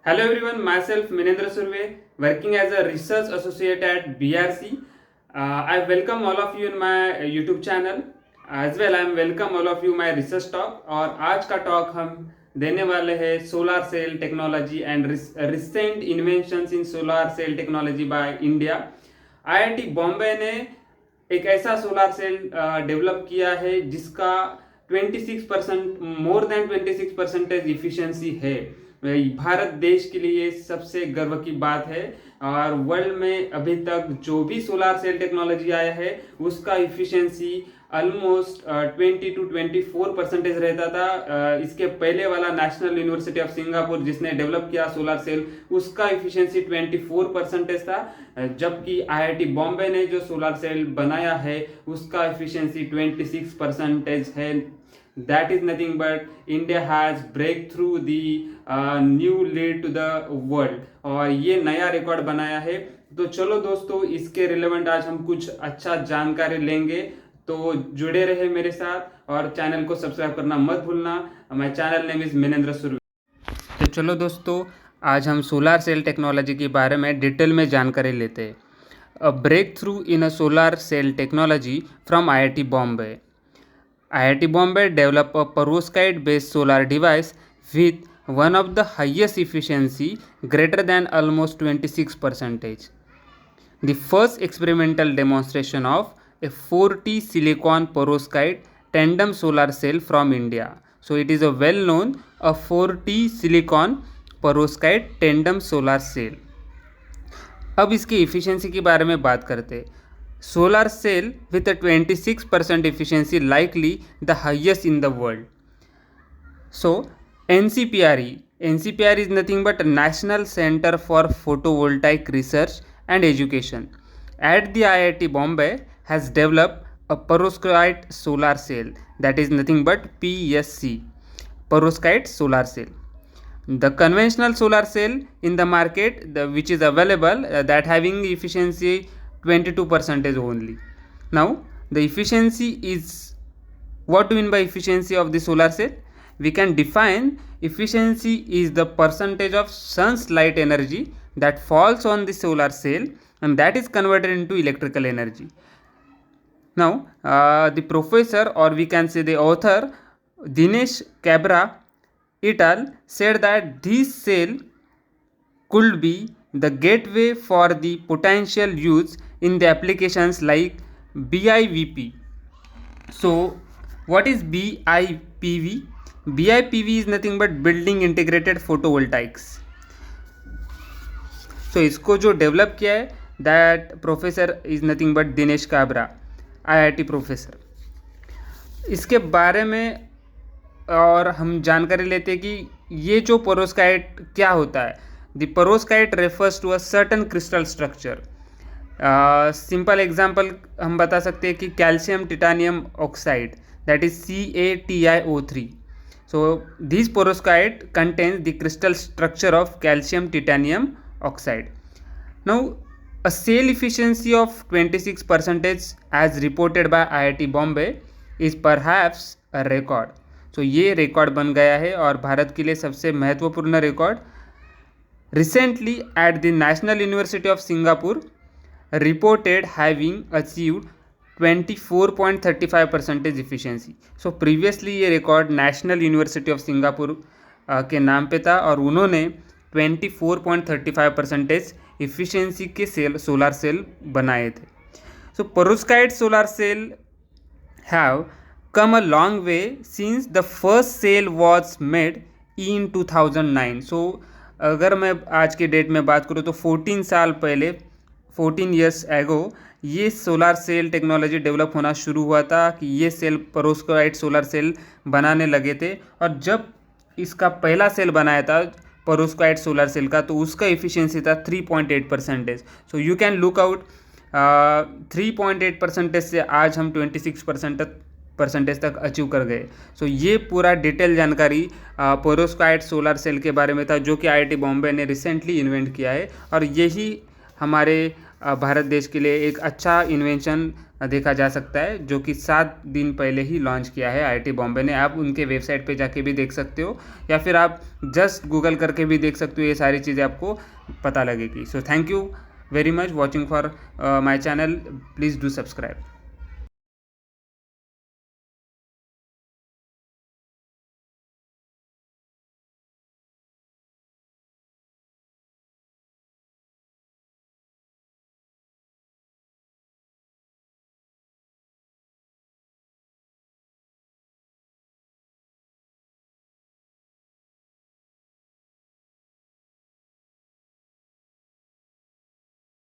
Hello everyone, myself Minendra Surve, working as a research associate at BRC. I welcome all of you in my YouTube channel. As well, I am welcome all of you my research talk. और आज का talk हम देने वाले हैं solar cell technology and recent inventions in solar cell technology by India. IIT Bombay ने एक ऐसा सोलर सेल डेवलप किया है जिसका 26% मोर देन 26% इफिशिएंसी है। भारत देश के लिए सबसे गर्व की बात है और वर्ल्ड में अभी तक जो भी सोलर सेल टेक्नोलॉजी आया है उसका इफिशिएंसी ऑलमोस्ट 20 to 24% रहता था। इसके पहले वाला नेशनल यूनिवर्सिटी ऑफ सिंगापुर जिसने डेवलप किया सोलर सेल उसका इफिशिएंसी 24% था, जबकि आईआईटी बॉम्बे ने जो सोलर सेल बनाया है उसका इफिशिएंसी 26% है। That is nothing but India has break through the new lead to the world और ये नया रिकॉर्ड बनाया है। तो चलो दोस्तों, इसके रिलेवेंट आज हम कुछ अच्छा जानकारी लेंगे, तो जुड़े रहे मेरे साथ और चैनल को सब्सक्राइब करना मत भूलना। My channel name is Minendra Surve. तो चलो दोस्तों, आज हम सोलर सेल टेक्नोलॉजी के बारे में डिटेल में जानकारी लेते हैं। A breakthrough in a solar cell technology from IIT Bombay. IIT Bombay developed a perovskite-based solar device with one of the highest efficiency, greater than almost 26%. The first experimental demonstration of a 4T silicon perovskite tandem solar cell from India. So it is a well-known a 4T silicon perovskite tandem solar cell. अब इसकी efficiency के बारे में बात करते हैं। Solar cell with a 26% efficiency, likely the highest in the world. So NCPRE is nothing but National Center for Photovoltaic Research and Education at the IIT Bombay has developed a perovskite solar cell, that is nothing but PSC, perovskite solar cell. The conventional solar cell in the market, which is available, that having efficiency 22% only. Now the efficiency is, what do you mean by efficiency of the solar cell? We can define efficiency is the percentage of sun's light energy that falls on the solar cell and that is converted into electrical energy. Now the professor, or we can say the author, Dinesh Kabra et al. Said that this cell could be the gateway for the potential use in the applications like BIPV. So what is BIPV? BIPV is nothing but building integrated photovoltaics. So इसको जो develop किया है that professor is nothing but Dinesh Kabra, IIT professor. इसके बारे में और हम जानकारी लेते हैं कि ये जो पेरोव्स्काइट क्या होता है। The perovskite refers to a certain crystal structure. Simple example हम बता सकते हैं कि calcium titanium oxide, that is CaTiO3. So this perovskite contains the crystal structure of calcium titanium oxide. Now a cell efficiency of 26% as reported by IIT Bombay is perhaps a record. So ये record बन गया है और भारत के लिए सबसे महत्वपूर्ण record. Recently, at the National University of Singapore, reported having achieved 24.35% efficiency. So previously ये record National University of Singapore के नाम पे था और उन्होंने 24.35% efficiency के सोलर सेल बनाए थे। So perovskite solar cell have come a long way since the first cell was made in 2009. So अगर मैं आज के डेट में बात करूँ तो 14 साल पहले, 14 ईयर्स एगो, ये सोलर सेल टेक्नोलॉजी डेवलप होना शुरू हुआ था कि ये सेल पेरोव्स्काइट सोलर सेल बनाने लगे थे। और जब इसका पहला सेल बनाया था पेरोव्स्काइट सोलर सेल का, तो उसका एफिशिएंसी था 3.8%। So you can look out 3.8% से आज हम 26% तक अचीव कर गए। सो ये पूरा डिटेल जानकारी पेरोव्स्काइट सोलर सेल के बारे में था जो कि आईआईटी बॉम्बे ने रिसेंटली इन्वेंट किया है और यही हमारे भारत देश के लिए एक अच्छा इन्वेंशन देखा जा सकता है, जो कि 7 दिन पहले ही लॉन्च किया है IIT बॉम्बे ने। आप उनके वेबसाइट पे जाके भी देख सकते हो, या फिर आप जस्ट गूगल करके भी देख सकते हो, ये सारी चीज़ें आपको पता लगेगी। So thank you very much watching for my channel, please do subscribe.